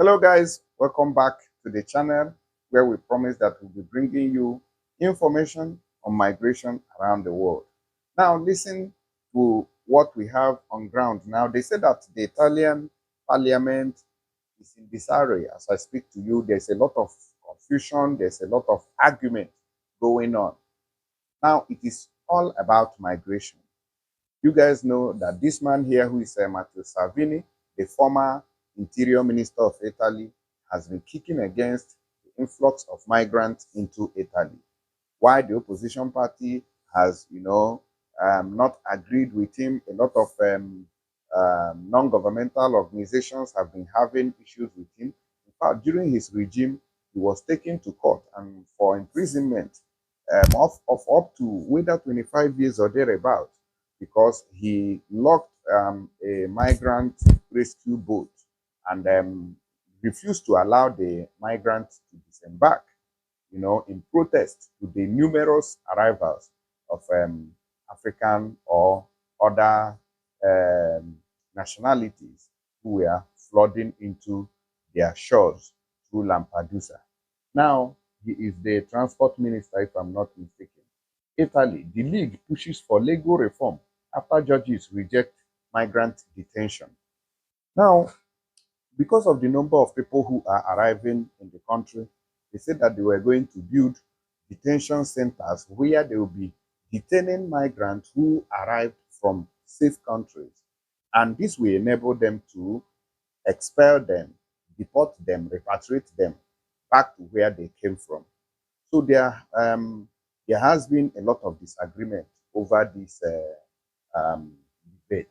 Hello guys, welcome back to the channel where we promise that we'll be bringing you information on migration around the world. Now listen to what we have on ground. Now they say that the Italian parliament is in disarray. As I speak to you, there's a lot of confusion, there's a lot of argument going on. Now it is all about migration. You guys know that this man here, who is Matteo Salvini, the former interior minister of Italy, has been kicking against the influx of migrants into Italy. Why the opposition party has, not agreed with him. A lot of non-governmental organizations have been having issues with him. In fact, during his regime, he was taken to court and for imprisonment of up to whether 25 years or thereabout, because he locked a migrant rescue boat and refused to allow the migrants to disembark, in protest to the numerous arrivals of African or other nationalities who were flooding into their shores through Lampedusa. Now, he is the transport minister, if I'm not mistaken. Italy, the league pushes for legal reform after judges reject migrant detention. Now, because of the number of people who are arriving in the country, they said that they were going to build detention centers where they will be detaining migrants who arrived from safe countries. And this will enable them to expel them, deport them, repatriate them back to where they came from. So there has been a lot of disagreement over this debate.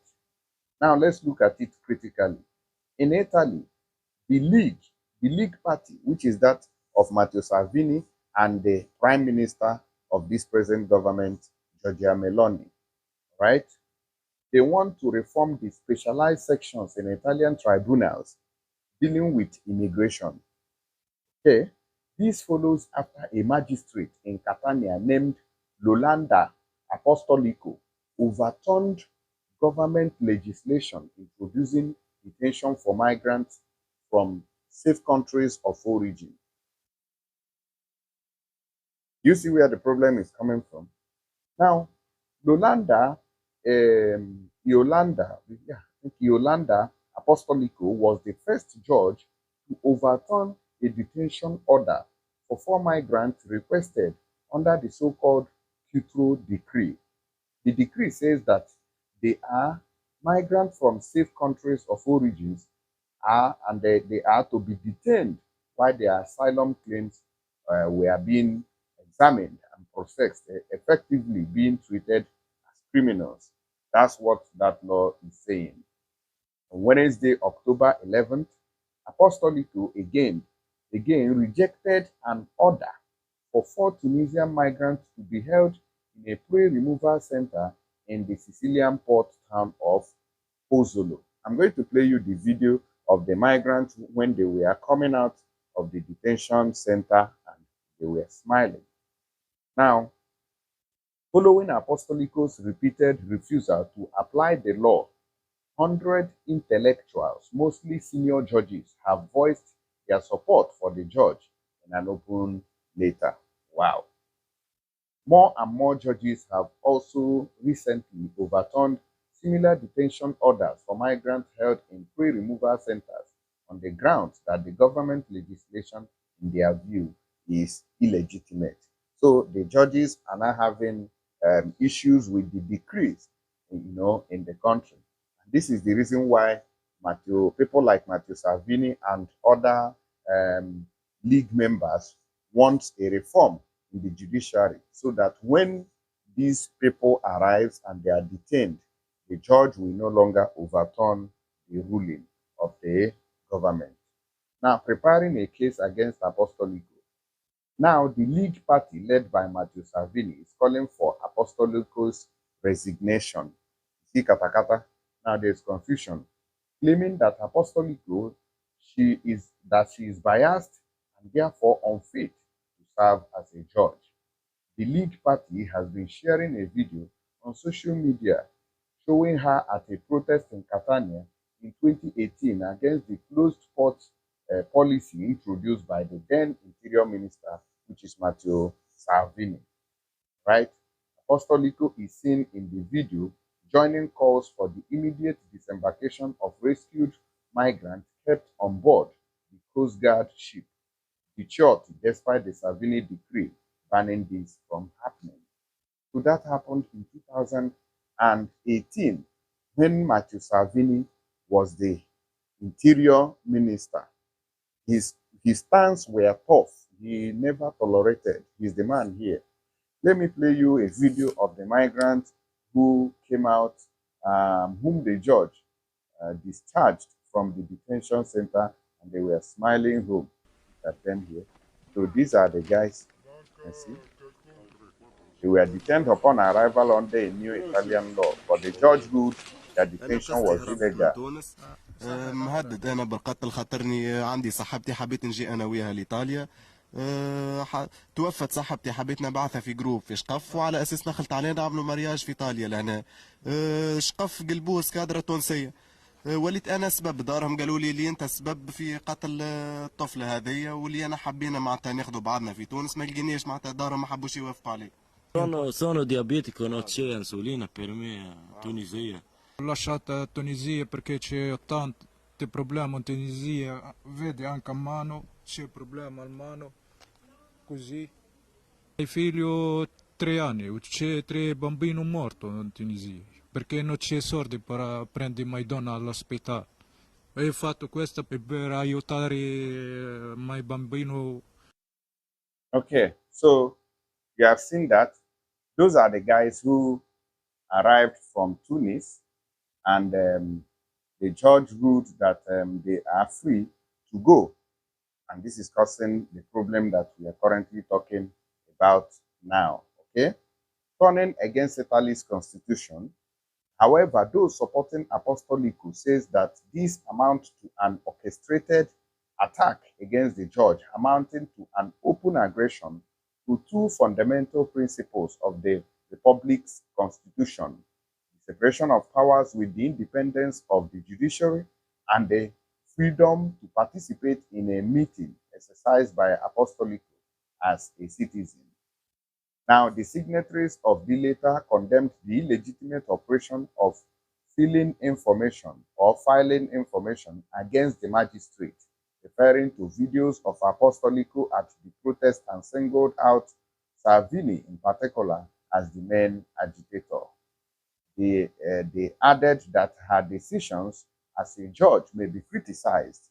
Now let's look at it critically. In Italy, the League Party, which is that of Matteo Salvini and the Prime Minister of this present government, Giorgia Meloni, right? They want to reform the specialized sections in Italian tribunals dealing with immigration. Okay, this follows after a magistrate in Catania named Lolanda Apostolico overturned government legislation introducing detention for migrants from safe countries of origin. You see where the problem is coming from? Now, Yolanda, Yolanda Apostolico was the first judge to overturn a detention order for 4 migrants requested under the so-called Cutro Decree. The decree says that they are migrants from safe countries of origins and they are to be detained while their asylum claims were being examined and processed, effectively being treated as criminals. That's what that law is saying. On Wednesday, October 11th, Apostolico again rejected an order for 4 Tunisian migrants to be held in a pre-removal center in the Sicilian port town of Pozzolo. I'm going to play you the video of the migrants when they were coming out of the detention center and they were smiling. Now, following Apostolico's repeated refusal to apply the law, 100 intellectuals, mostly senior judges, have voiced their support for the judge in an open letter. Wow. More and more judges have also recently overturned similar detention orders for migrants held in pre-removal centers on the grounds that the government legislation, in their view, is illegitimate. So the judges are now having issues with the decrees, in the country. And this is the reason why people like Matteo Salvini and other league members want a reform in the judiciary so that when these people arrive and they are detained, the judge will no longer overturn the ruling of the government. Now, preparing a case against Apostolico. Now, the League Party, led by Matteo Salvini, is calling for Apostolico's resignation. See, katakata. Now, there's confusion, claiming that Apostolico, she is biased and therefore unfit to serve as a judge. The League Party has been sharing a video on social media showing her at a protest in Catania in 2018 against the closed port policy introduced by the then Interior Minister, which is Matteo Salvini, right? Apostolico is seen in the video joining calls for the immediate disembarkation of rescued migrants kept on board the Coast Guard ship, Detroit, despite the Salvini decree banning this from happening. So that happened in 2018 when Matteo Salvini was the Interior Minister. His stance were tough. He never tolerated. He's the man here. Let me play you a video of the migrants who came out, whom the judge discharged from the detention center, and they were smiling home. Look at them here. So these are the guys. You see, they were detained upon arrival under a new Italian law, but the judge ruled that detention was illegal. مهدد انا بالقتل خاطرني عندي صاحبتي حبيت نجي انا وياها لايطاليا. توفت صاحبتي حبيت نبعثها في جروب في شقف وعلى اساس نخلط علينا نعملوا مرياج في ايطاليا لهنا. شقف قلبوه سكادرة تونسية. وليت انا سبب دارهم قالوا لي انت السبب في قتل الطفله هذه واللي انا حبينا معناتها ناخذوا بعضنا في تونس ما لقيناش معناتها دارهم ما حبوش يوافقوا عليه. Sono diabetico, non c'è insulina per me in Tunisia. Ho lasciato la Tunisia perché c'è tanti problemi in Tunisia, vedi anche a mano, c'è problema al mano, così. Il figlio 3 anni, c'è 3 bambini morti in Tunisia, perché non c'è soldi per prendere mia donna all'ospedale. E ho fatto questo per aiutare i miei bambini. Okay, so you have seen that. Those are the guys who arrived from Tunis, and the judge ruled that they are free to go. And this is causing the problem that we are currently talking about now, okay? Turning against Italy's constitution. However, those supporting Apostolico says that this amounts to an orchestrated attack against the judge, amounting to an open aggression to 2 fundamental principles of the Republic's constitution: the separation of powers with the independence of the judiciary and the freedom to participate in a meeting exercised by Apostolico as a citizen. Now, the signatories of the letter condemned the illegitimate operation of filing information or filing information against the magistrate, referring to videos of Apostolico at the protest, and singled out Salvini in particular as the main agitator. They added that her decisions as a judge may be criticized,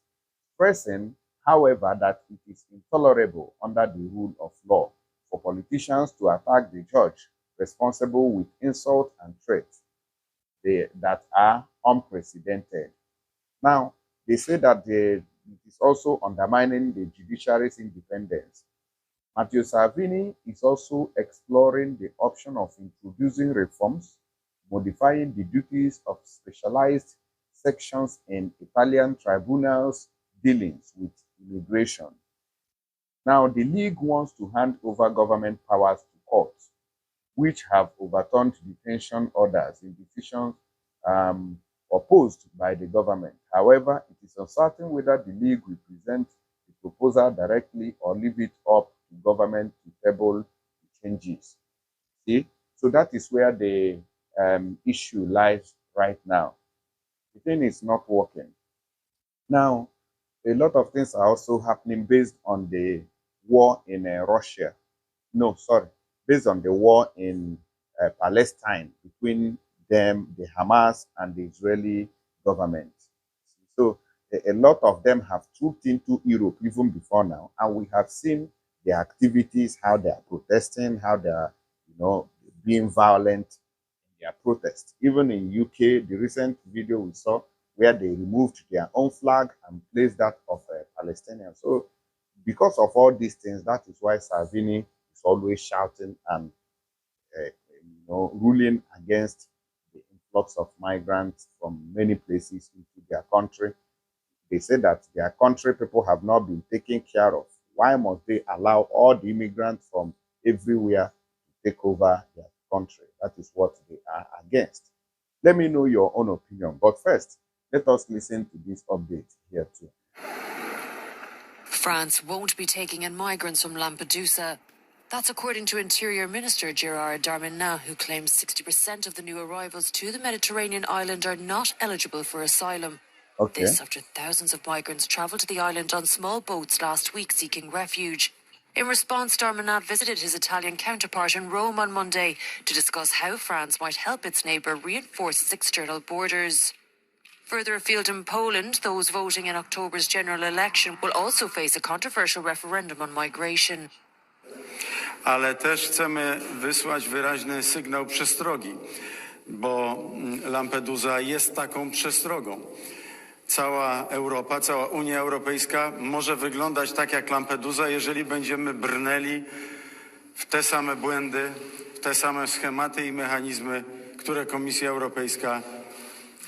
stressing, however, that it is intolerable under the rule of law for politicians to attack the judge responsible with insult and threats that are unprecedented. Now, they say that it is also undermining the judiciary's independence. Matteo Salvini is also exploring the option of introducing reforms, modifying the duties of specialized sections in Italian tribunals' dealings with immigration. Now, the League wants to hand over government powers to courts, which have overturned detention orders in decisions opposed by the government. However, it is uncertain whether the League will present the proposal directly or leave it up to government to table the changes. See, so that is where the issue lies right now. The thing is not working. Now, a lot of things are also happening based on the war in Russia. No, sorry, based on the war in Palestine between them, the Hamas, and the Israeli government. So a lot of them have trooped into Europe even before now, and we have seen their activities, how they are protesting, how they are, being violent in their protests. Even in UK, the recent video we saw where they removed their own flag and placed that of Palestinians. So because of all these things, that is why Salvini is always shouting and ruling against the influx of migrants from many places into their country. They say that their country people have not been taken care of. Why must they allow all the immigrants from everywhere to take over their country? That is what they are against. Let me know your own opinion. But first, let us listen to this update here too. France won't be taking in migrants from Lampedusa. That's according to Interior Minister Gérard Darmanin, who claims 60% of the new arrivals to the Mediterranean island are not eligible for asylum. Okay. This after thousands of migrants travelled to the island on small boats last week seeking refuge. In response, Darmanin visited his Italian counterpart in Rome on Monday to discuss how France might help its neighbour reinforce its external borders. Further afield in Poland, those voting in October's general election will also face a controversial referendum on migration. Ale też chcemy wysłać wyraźny sygnał przestrogi, bo Lampedusa jest taką przestrogą. Cała Europa, cała Unia Europejska może wyglądać tak jak Lampedusa, jeżeli będziemy brnęli w te same błędy, w te same schematy i mechanizmy, które Komisja Europejska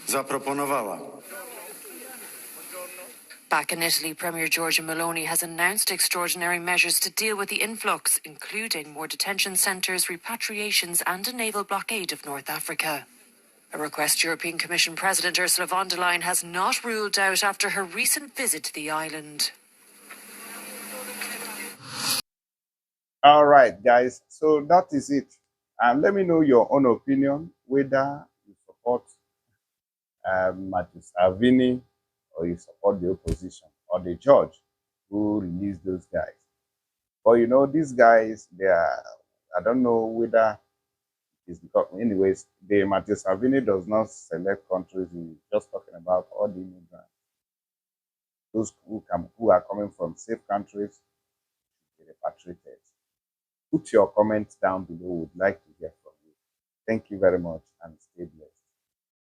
zaproponowała. Back in Italy, Premier Giorgia Meloni has announced extraordinary measures to deal with the influx, including more detention centres, repatriations and a naval blockade of North Africa. A request European Commission President Ursula von der Leyen has not ruled out after her recent visit to the island. All right, guys. So that is it. And let me know your own opinion, whether you support Matteo Salvini or you support the opposition or the judge who released those guys. But you know, these guys, they are, I don't know whether it's because, anyways, the Matteo Salvini does not select countries. He's just talking about all the immigrants. Those who are coming from safe countries, be repatriated. Put your comments down below. Would like to hear from you. Thank you very much and stay blessed.